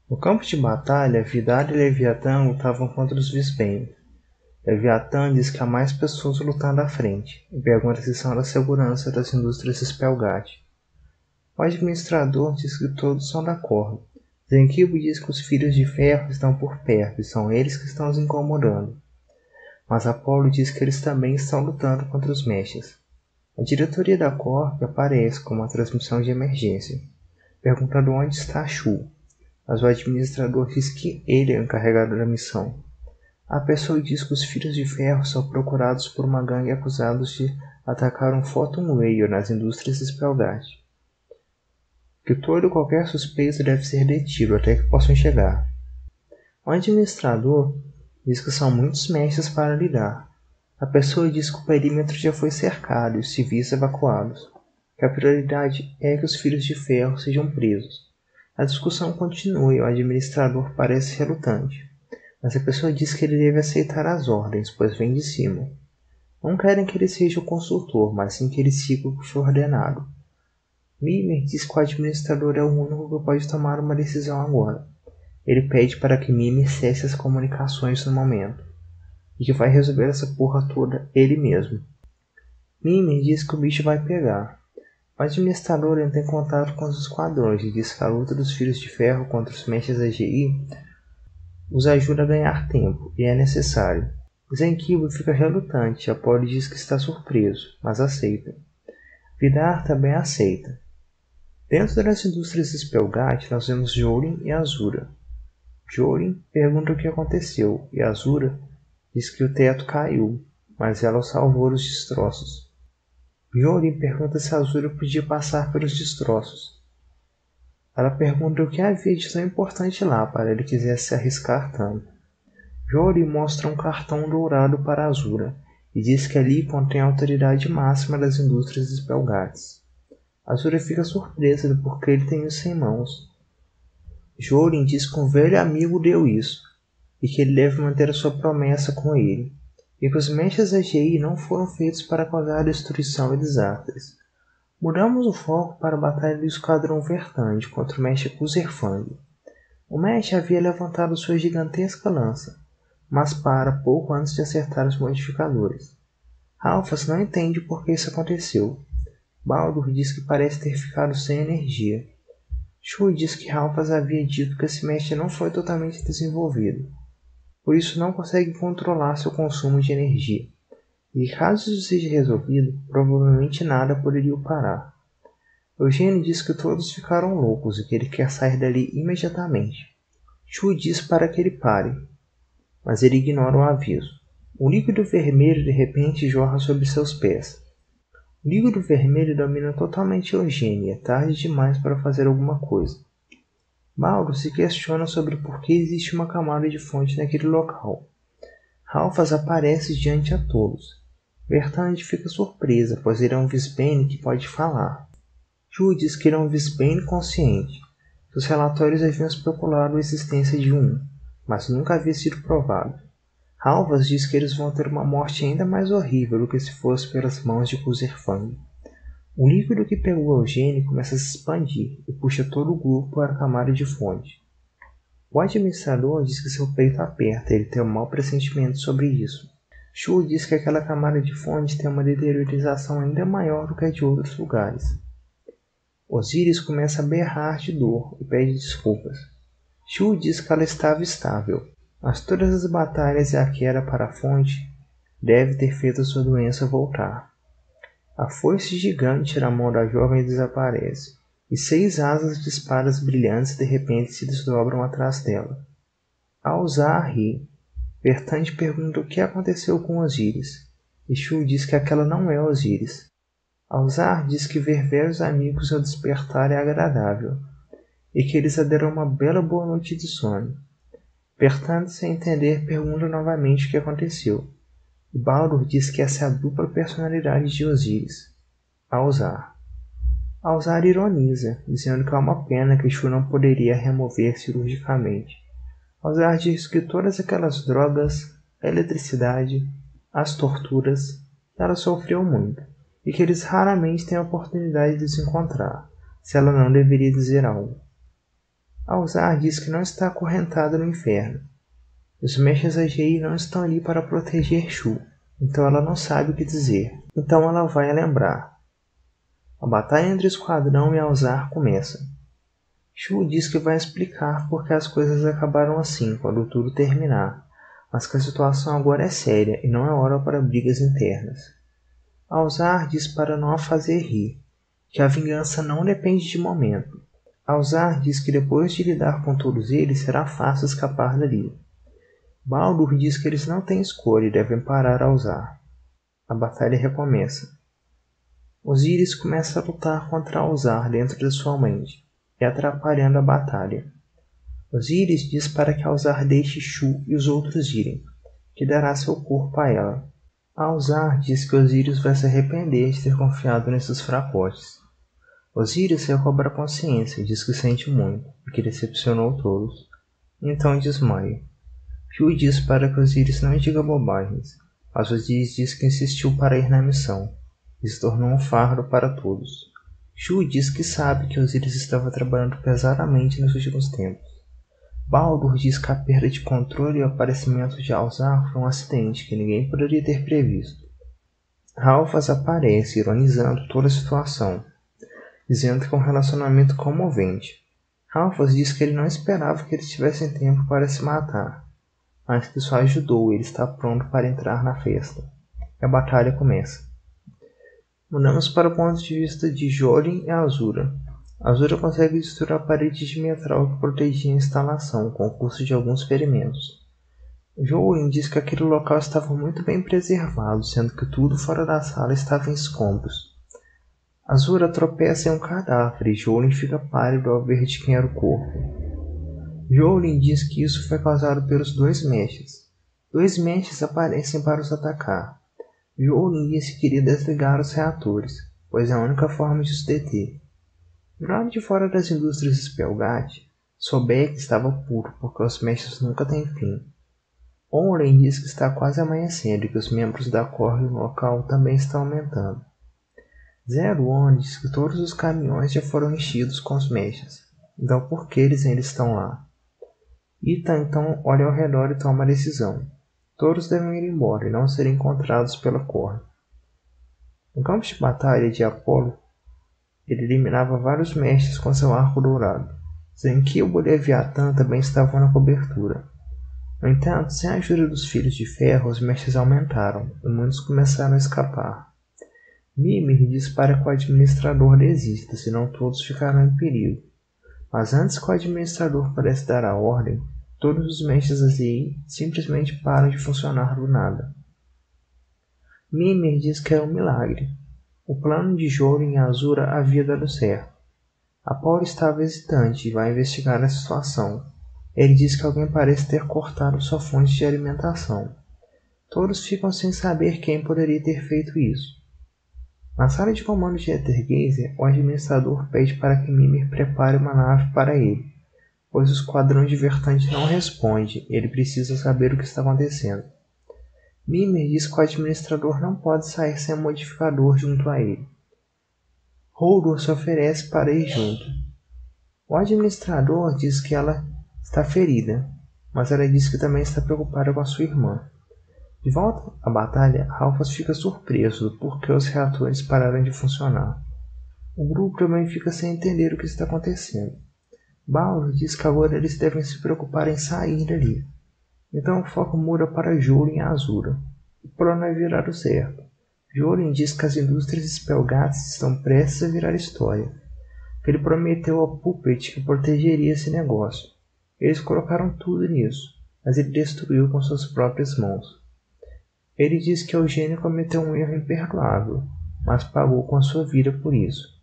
No campo de batalha, Vidar e Leviatã lutavam contra os Visbane. Leviatã diz que há mais pessoas lutando à frente, e pergunta se são da segurança das indústrias Spellgat. O administrador diz que todos são da corda. Zenkibo diz que os Filhos de Ferro estão por perto e são eles que estão os incomodando. Mas Apolo diz que eles também estão lutando contra os Mechas. A diretoria da Corp aparece com uma transmissão de emergência, perguntando onde está Shu, mas o administrador diz que ele é o encarregado da missão. A pessoa diz que os Filhos de Ferro são procurados por uma gangue acusados de atacar um Photon Rail nas indústrias Spellgat. Que todo e qualquer suspeito deve ser detido até que possam chegar. O administrador diz que são muitos mestres para lidar. A pessoa diz que o perímetro já foi cercado e os civis evacuados. Que a prioridade é que os Filhos de Ferro sejam presos. A discussão continua e o administrador parece relutante. Mas a pessoa diz que ele deve aceitar as ordens, pois vem de cima. Não querem que ele seja o consultor, mas sim que ele siga o que foi ordenado. Mimir diz que o administrador é o único que pode tomar uma decisão agora. Ele pede para que Mimir cesse as comunicações no momento, e que vai resolver essa porra toda ele mesmo. Mimir diz que o bicho vai pegar. O administrador entra em contato com os esquadrões e diz que a luta dos Filhos de Ferro contra os Mechas AGI os ajuda a ganhar tempo, e é necessário. Zenkibo fica relutante e Apolo diz que está surpreso, mas aceita. Vidar também aceita. Dentro das indústrias Spellgat, nós vemos Jorin e Azura. Jorin pergunta o que aconteceu, e Azura diz que o teto caiu, mas ela o salvou dos destroços. Jorin pergunta se Azura podia passar pelos destroços. Ela pergunta o que havia de tão importante lá para ele quisesse se arriscar tanto. Jorin mostra um cartão dourado para Azura, e diz que ali contém a autoridade máxima das indústrias Spellgats. Azura fica surpresa do porquê ele tem isso em mãos. Jorin diz que um velho amigo deu isso, e que ele deve manter a sua promessa com ele, e que os Mechas AGI não foram feitos para causar destruição e desastres. Mudamos o foco para a batalha do Esquadrão Verdande contra o Mecha Kuzerfang. O Mecha havia levantado sua gigantesca lança, mas para pouco antes de acertar os modificadores. Ralphas não entende por que isso aconteceu. Baldur diz que parece ter ficado sem energia. Shu diz que Ralphas havia dito que esse Mecha não foi totalmente desenvolvido, por isso não consegue controlar seu consumo de energia, e caso isso seja resolvido, provavelmente nada poderia o parar. Eugênio diz que todos ficaram loucos e que ele quer sair dali imediatamente. Shu diz para que ele pare, mas ele ignora o aviso. Um líquido vermelho de repente jorra sobre seus pés. O líquido vermelho domina totalmente Eugênio e é tarde demais para fazer alguma coisa. Mauro se questiona sobre por que existe uma camada de fonte naquele local. Ralphas aparece diante a todos. Bertrand fica surpresa, pois ele é um Visbane que pode falar. Ju diz que ele é um Visbane consciente. Os relatórios haviam especulado a existência de um, mas nunca havia sido provado. Ralphas diz que eles vão ter uma morte ainda mais horrível do que se fosse pelas mãos de Kuzerfang. O líquido que pegou Eugênio começa a se expandir e puxa todo o grupo para a camada de fonte. O administrador diz que seu peito aperta e ele tem um mau pressentimento sobre isso. Shu diz que aquela camada de fonte tem uma deteriorização ainda maior do que a de outros lugares. Osiris começa a berrar de dor e pede desculpas. Shu diz que ela estava estável, mas todas as batalhas e a queda para a fonte deve ter feito sua doença voltar. A foice gigante na mão da jovem desaparece, e 6 asas de espadas brilhantes de repente se desdobram atrás dela. Alzar ri. Bertrand pergunta o que aconteceu com Osiris, e Shu diz que aquela não é Osiris. Alzar diz que ver velhos amigos ao despertar é agradável, e que eles a deram uma bela boa noite de sono. Bertrand, sem entender, pergunta novamente o que aconteceu. Baldur diz que essa é a dupla personalidade de Osiris. Alzar ironiza, dizendo que é uma pena que Shu não poderia remover cirurgicamente. Alzar diz que todas aquelas drogas, a eletricidade, as torturas, ela sofreu muito, e que eles raramente têm a oportunidade de se encontrar, se ela não deveria dizer algo. Alzar diz que não está acorrentada no inferno. Os mechas AGI não estão ali para proteger Shu, então ela não sabe o que dizer. Então ela vai lembrar. A batalha entre o Esquadrão e Alzar começa. Shu diz que vai explicar por que as coisas acabaram assim quando tudo terminar, mas que a situação agora é séria e não é hora para brigas internas. Alzar diz para não a fazer rir, que a vingança não depende de momento. Alzar diz que depois de lidar com todos eles será fácil escapar dali. Baldur diz que eles não têm escolha e devem parar Alzar. A batalha recomeça. Osiris começa a lutar contra Alzar dentro de sua mente, e atrapalhando a batalha. Osiris diz para que Alzar deixe Shu e os outros irem, que dará seu corpo a ela. Alzar diz que Osiris vai se arrepender de ter confiado nesses fracotes. Osiris recobra a consciência e diz que sente muito, e que decepcionou todos. Então desmaia. Shu diz para que Osiris não diga bobagens, mas Osiris diz que insistiu para ir na missão, e se tornou um fardo para todos. Shu diz que sabe que Osiris estava trabalhando pesadamente nos últimos tempos. Baldur diz que a perda de controle e o aparecimento de Alzar foi um acidente que ninguém poderia ter previsto. Ralphas aparece, ironizando toda a situação, dizendo que é um relacionamento comovente. Ralphas diz que ele não esperava que eles tivessem tempo para se matar, mas que só ajudou e ele está pronto para entrar na festa. E a batalha começa. Mudamos para o ponto de vista de Jolin e Azura. Azura consegue destruir a parede de metal que protegia a instalação, com o custo de alguns ferimentos. Jolin diz que aquele local estava muito bem preservado, sendo que tudo fora da sala estava em escombros. Azura tropeça em um cadáver e Jolin fica pálido ao ver de quem era o corpo. Jolin diz que isso foi causado pelos dois mechas. Dois mechas aparecem para os atacar. Jolin disse que queria desligar os reatores, pois é a única forma de os deter. Do lado de fora das indústrias Spellgat, Sobek estava puro porque os mechas nunca têm fim. Oren diz que está quase amanhecendo e que os membros da Corre local também estão aumentando. Zero One diz que todos os caminhões já foram enchidos com os mechas, então por que eles ainda estão lá? Ita então olha ao redor e toma uma decisão. Todos devem ir embora e não serem encontrados pela Corre. No campo de batalha de Apollo, ele eliminava vários mestres com seu arco dourado. Zenkibo e Leviatã também estavam na cobertura. No entanto, sem a ajuda dos Filhos de Ferro, os mestres aumentaram e muitos começaram a escapar. Mimir diz para que o administrador desista, senão todos ficarão em perigo. Mas antes que o administrador pudesse dar a ordem, todos os mestres AZI simplesmente param de funcionar do nada. Mimir diz que é um milagre. O plano de Jolin e Azura havia dado certo. Apollo estava hesitante e vai investigar a situação. Ele diz que alguém parece ter cortado sua fonte de alimentação. Todos ficam sem saber quem poderia ter feito isso. Na sala de comando de Ethergazer, o administrador pede para que Mimir prepare uma nave para ele, pois o esquadrão de Vertante não responde e ele precisa saber o que está acontecendo. Mimir diz que o administrador não pode sair sem um modificador junto a ele. Holdor se oferece para ir junto. O administrador diz que ela está ferida, mas ela diz que também está preocupada com a sua irmã. De volta à batalha, Ralphas fica surpreso do porquê os reatores pararam de funcionar. O grupo também fica sem entender o que está acontecendo. Baldur diz que agora eles devem se preocupar em sair dali. Então o foco muda para Jolin e Azura. O plano é virar o certo. Jolin diz que as indústrias Spellgats estão prestes a virar história. Que ele prometeu ao Puppet que protegeria esse negócio. Eles colocaram tudo nisso, mas ele destruiu com suas próprias mãos. Ele diz que Eugênio cometeu um erro imperdoável, mas pagou com a sua vida por isso.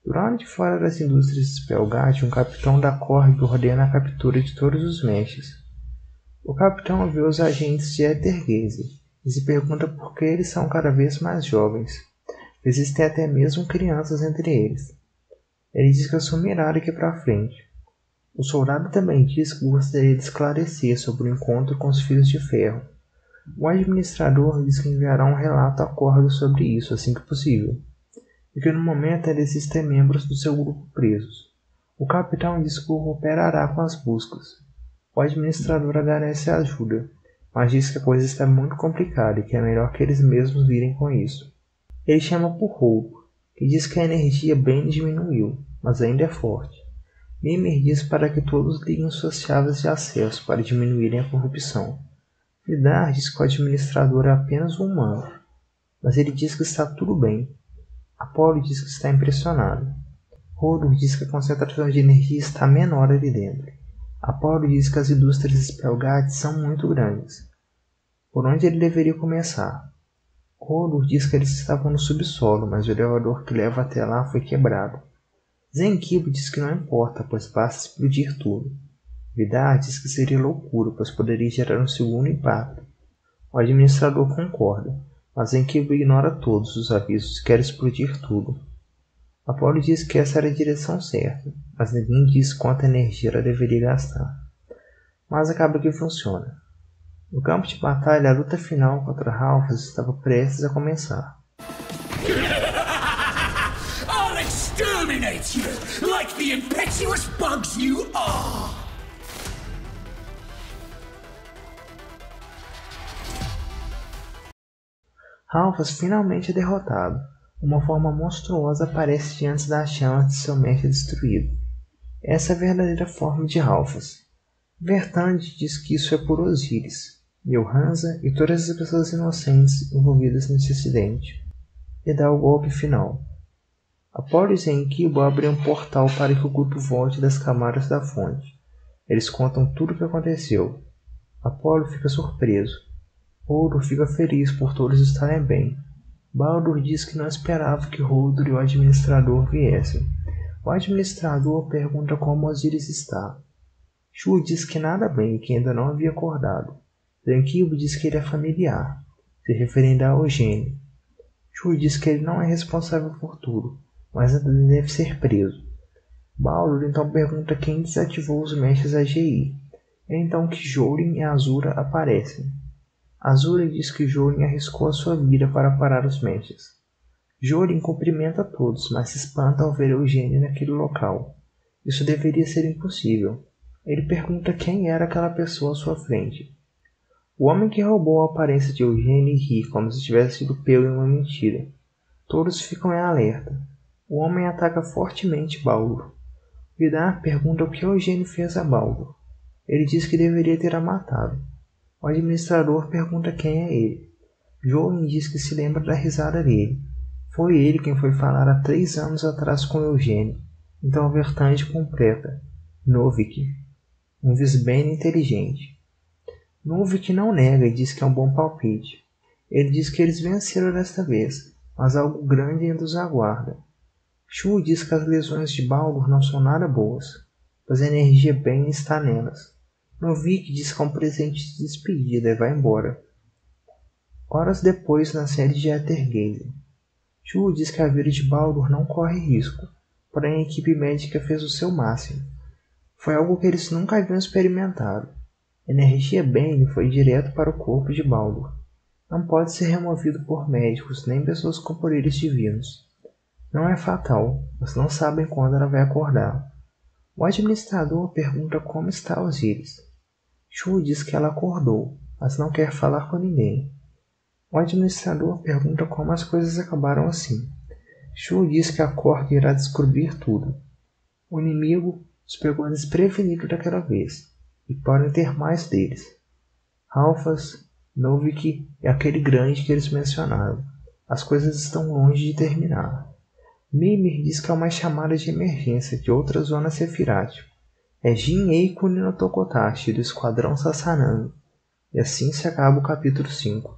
Do lado de fora das indústrias Spellgat, um capitão da Korg ordena a captura de todos os mechas. O capitão vê os agentes de Ethergazer e se pergunta por que eles são cada vez mais jovens. Existem até mesmo crianças entre eles. Ele diz que assumirá daqui para frente. O soldado também diz que gostaria de esclarecer sobre o encontro com os Filhos de Ferro. O administrador diz que enviará um relato à Korg sobre isso assim que possível, e que no momento ainda existem membros do seu grupo presos. O capitão diz que cooperará com as buscas. O administrador agradece a ajuda, mas diz que a coisa está muito complicada e que é melhor que eles mesmos lidem com isso. Ele chama por Roubo, que diz que a energia bem diminuiu, mas ainda é forte. Mimir diz para que todos liguem suas chaves de acesso para diminuírem a corrupção. Vidar diz que o administrador é apenas um humano, mas ele diz que está tudo bem. Apolo diz que está impressionado. Hodor diz que a concentração de energia está menor ali dentro. Apolo diz que as indústrias Spellgate são muito grandes. Por onde ele deveria começar? Hodor diz que eles estavam no subsolo, mas o elevador que leva até lá foi quebrado. Zenkibo diz que não importa, pois basta explodir tudo. Vidar diz que seria loucura, pois poderia gerar um segundo impacto. O administrador concorda, mas Zenkibo ignora todos os avisos e quer explodir tudo. Apolo diz que essa era a direção certa, mas ninguém diz quanta energia ela deveria gastar. Mas acaba que funciona. No campo de batalha, a luta final contra Ralphus estava prestes a começar. I'll exterminate you, like the impetuous bugs you are! Ralphus finalmente é derrotado. Uma forma monstruosa aparece diante das chamas de seu mestre destruído. Essa é a verdadeira forma de Ralphus. Vertande diz que isso é por Osiris, Milhansa e todas as pessoas inocentes envolvidas nesse acidente, e dá o golpe final. Apolo e Zenkibo abrem um portal para que o grupo volte das camadas da fonte. Eles contam tudo o que aconteceu. Apolo fica surpreso. Hodor fica feliz por todos estarem bem. Baldur diz que não esperava que Hodor e o administrador viessem. O administrador pergunta como Osiris está. Shur diz que nada bem e que ainda não havia acordado. Zenkibo diz que ele é familiar, se referindo a Eugênio. Shur diz que ele não é responsável por tudo, mas ainda deve ser preso. Baldur então pergunta quem desativou os mestres AGI. É então que Jorin e Azura aparecem. Azura diz que Jorin arriscou a sua vida para parar os mestres. Jorin cumprimenta todos, mas se espanta ao ver Eugênio naquele local. Isso deveria ser impossível. Ele pergunta quem era aquela pessoa à sua frente. O homem que roubou a aparência de Eugênio ri como se tivesse sido pego em uma mentira. Todos ficam em alerta. O homem ataca fortemente Baldur. Vidar pergunta o que Eugênio fez a Baldur. Ele diz que deveria ter a matado. O administrador pergunta quem é ele. Jorin diz que se lembra da risada dele. Foi ele quem foi falar há 3 anos atrás com Eugênio. Então a Vertande completa. Novik, um Visbane inteligente. Novik não nega e diz que é um bom palpite. Ele diz que eles venceram desta vez, mas algo grande ainda os aguarda. Shur diz que as lesões de Baldur não são nada boas, pois a energia bem está nelas. Novik diz que é um presente de despedida e vai embora. Horas depois, na sede de Aethergase, Shur diz que a vida de Baldur não corre risco, porém a equipe médica fez o seu máximo. Foi algo que eles nunca haviam experimentado. A energia Bane foi direto para o corpo de Baldur. Não pode ser removido por médicos nem pessoas com poderes divinos. Não é fatal, mas não sabem quando ela vai acordar. O administrador pergunta como está Osiris. Shur diz que ela acordou, mas não quer falar com ninguém. O administrador pergunta como as coisas acabaram assim. Shur diz que a Corte irá descobrir tudo. O inimigo os pegou desprevenido daquela vez, e podem ter mais deles. Ralphus, Novik e aquele grande que eles mencionaram. As coisas estão longe de terminar. Mimir diz que é uma chamada de emergência de outra zona Sephiroth. É Jin Eiko no Tokotachi do Esquadrão Sassanami. E assim se acaba o capítulo 5.